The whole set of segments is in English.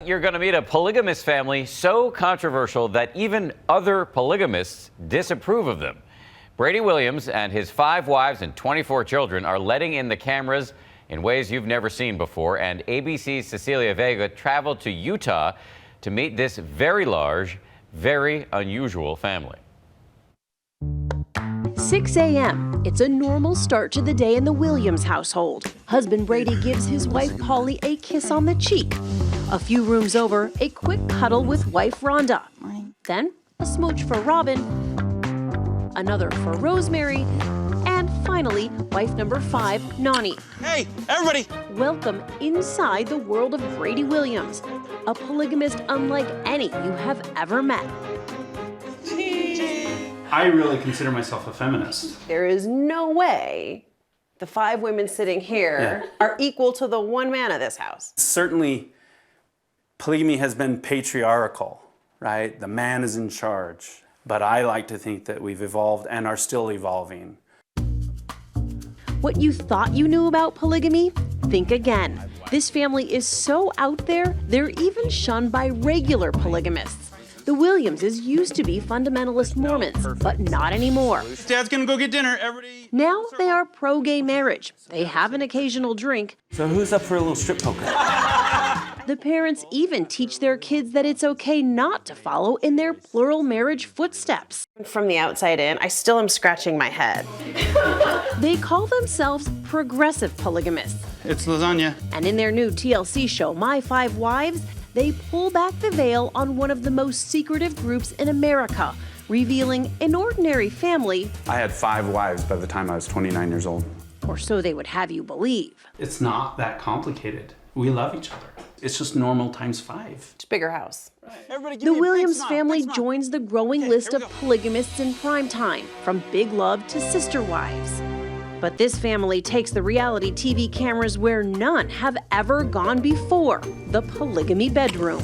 You're going to meet a polygamous family so controversial that even other polygamists disapprove of them. Brady Williams and his 5 wives and 24 children are letting in the cameras in ways you've never seen before, and ABC's Cecilia Vega traveled to Utah to meet this very large, very unusual family. 6 a.m. It's a normal start to the day in the Williams household. Husband Brady gives his wife Paulie a kiss on the cheek. A few rooms over, a quick cuddle with wife Rhonda. Then a smooch for ROBYN, another for Rosemary, and finally, wife number 5, NONIE. Hey, everybody! Welcome inside the world of Brady Williams, a polygamist unlike any you have ever met. I really consider myself a feminist. There is no way the 5 women sitting here are equal to the 1 man of this house. Certainly, polygamy has been patriarchal, right? The man is in charge. But I like to think that we've evolved and are still evolving. What you thought you knew about polygamy? Think again. This family is so out there, they're even shunned by regular polygamists. The Williamses used to be fundamentalist Mormons, but not anymore. Dad's gonna go get dinner, everybody. Now they are pro-gay marriage. They have an occasional drink. So who's up for a little strip poker? The parents even teach their kids that it's okay not to follow in their plural marriage footsteps. From the outside in, I still am scratching my head. They call themselves progressive polygamists. It's lasagna. And in their new TLC show, My 5 Wives, they pull back the veil on one of the most secretive groups in America, revealing an ordinary family. I had 5 wives by the time I was 29 years old. Or so they would have you believe. It's not that complicated. We love each other. It's just normal times 5. It's a bigger house. The Williams family joins the growing list of polygamists in prime time, from big love to sister wives. But this family takes the reality TV cameras where none have ever gone before, the polygamy bedroom.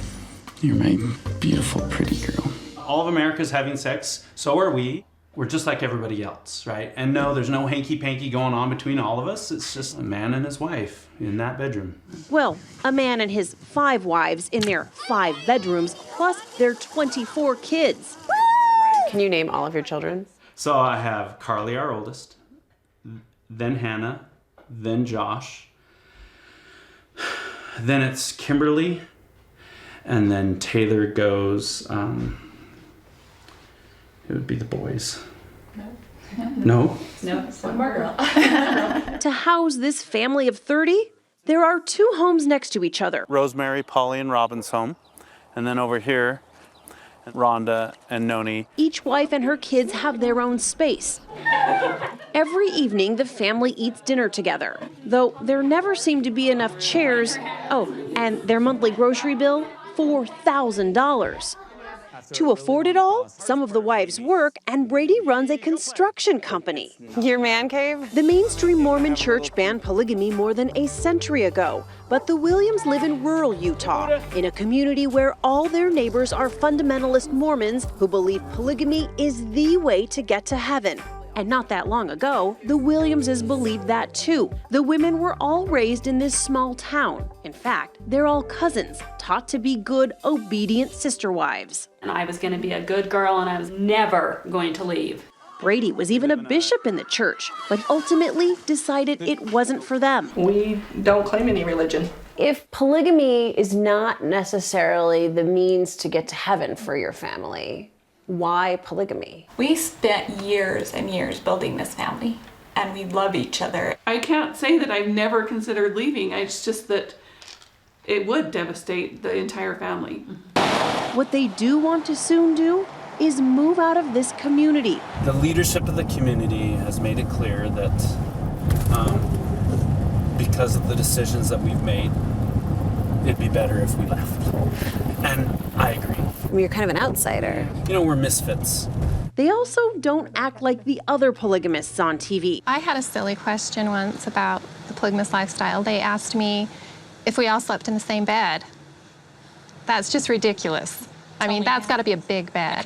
You're my beautiful, pretty girl. All of America's having sex, so are we. We're just like everybody else, right? And no, there's no hanky-panky going on between all of us. It's just a man and his wife in that bedroom. Well, a man and his 5 wives in their 5 bedrooms, plus their 24 kids. Can you name all of your children? So I have Carly, our oldest, then Hannah, then Josh, then it's Kimberly, and then Taylor goes, it would be the boys. No? No, it's one more girl. To house this family of 30, there are 2 homes next to each other. Rosemary, Paulie, and Robyn's home. And then over here, Rhonda and NONIE. Each wife and her kids have their own space. Every evening, the family eats dinner together, though there never seem to be enough chairs. Oh, and their monthly grocery bill, $4,000. To afford it all, some of the wives work, and Brady runs a construction company. Your man cave? The mainstream Mormon church banned polygamy more than a century ago, but the Williams live in rural Utah, in a community where all their neighbors are fundamentalist Mormons who believe polygamy is the way to get to heaven. And not that long ago, the Williamses believed that too. The women were all raised in this small town. In fact, they're all cousins, taught to be good, obedient sister wives. And I was going to be a good girl, and I was never going to leave. Brady was even a bishop in the church, but ultimately decided it wasn't for them. We don't claim any religion. If polygamy is not necessarily the means to get to heaven for your family, why polygamy? We spent years and years building this family, and we love each other. I can't say that I've never considered leaving. It's just that it would devastate the entire family. What they do want to soon do is move out of this community. The leadership of the community has made it clear that because of the decisions that we've made, it'd be better if we left. And I agree. I mean, you're kind of an outsider. You know, we're misfits. They also don't act like the other polygamists on TV. I had a silly question once about the polygamous lifestyle. They asked me if we all slept in the same bed. That's just ridiculous. I mean, that's got to be a big bed.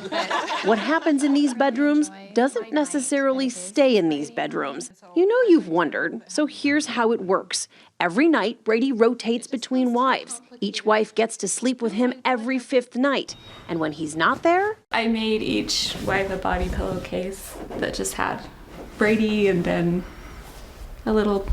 What happens in these bedrooms doesn't necessarily stay in these bedrooms. You know you've wondered, so here's how it works. Every night, Brady rotates between wives. Each wife gets to sleep with him every 5th night. And when he's not there, I made each wife a body pillowcase that just had Brady and then a little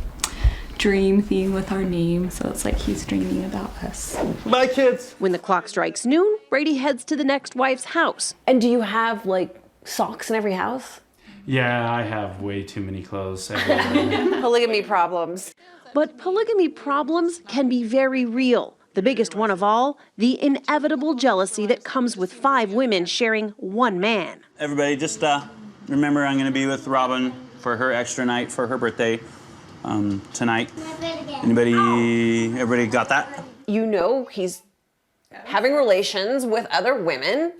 dream theme with our name, so it's like he's dreaming about us. Bye, kids. when the clock strikes noon, Brady heads to the next wife's house. And do you have like socks in every house? Yeah, I have way too many clothes everywhere. Polygamy problems. But polygamy problems can be very real. The biggest one of all, the inevitable jealousy that comes with 5 women sharing one man. Everybody, just remember I'm going to be with ROBYN for her extra night for her birthday tonight. Everybody got that? You know he's having relations with other women.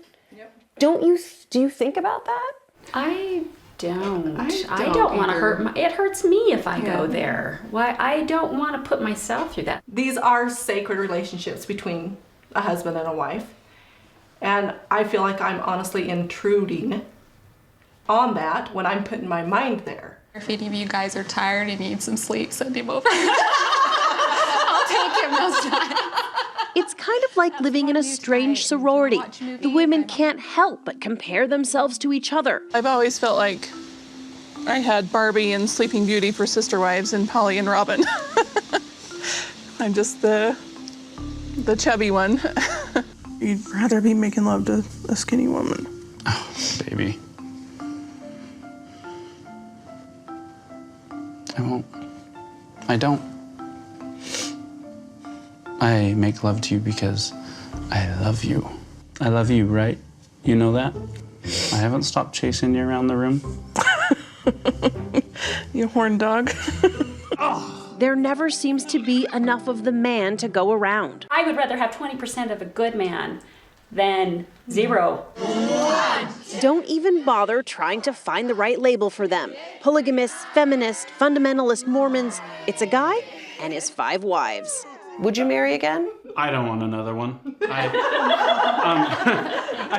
Do you think about that? I don't. I don't want to hurt it hurts me if I go there. Why? I don't want to put myself through that. These are sacred relationships between a husband and a wife. And I feel like I'm honestly intruding on that when I'm putting my mind there. If any of you guys are tired and need some sleep, send him over. I'll take him those times. It's kind of like living in a strange sorority. The women can't help but compare themselves to each other. I've always felt like I had Barbie and Sleeping Beauty for sister wives and Polly and Robin. I'm just the chubby one. You'd rather be making love to a skinny woman. Oh, baby. I won't. I don't. I make love to you because I love you. I love you, right? You know that? I haven't stopped chasing you around the room. You horn dog. There never seems to be enough of the man to go around. I would rather have 20% of a good man than 0. Don't even bother trying to find the right label for them. Polygamists, feminists, fundamentalist Mormons. It's a guy and his 5 wives. Would you marry again? I don't want another one. I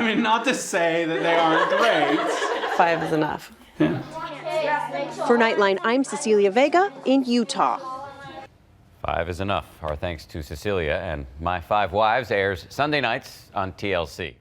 mean, not to say that they aren't great. 5 is enough. Yeah. For Nightline, I'm Cecilia Vega in Utah. 5 is enough. Our thanks to Cecilia, and My 5 Wives airs Sunday nights on TLC.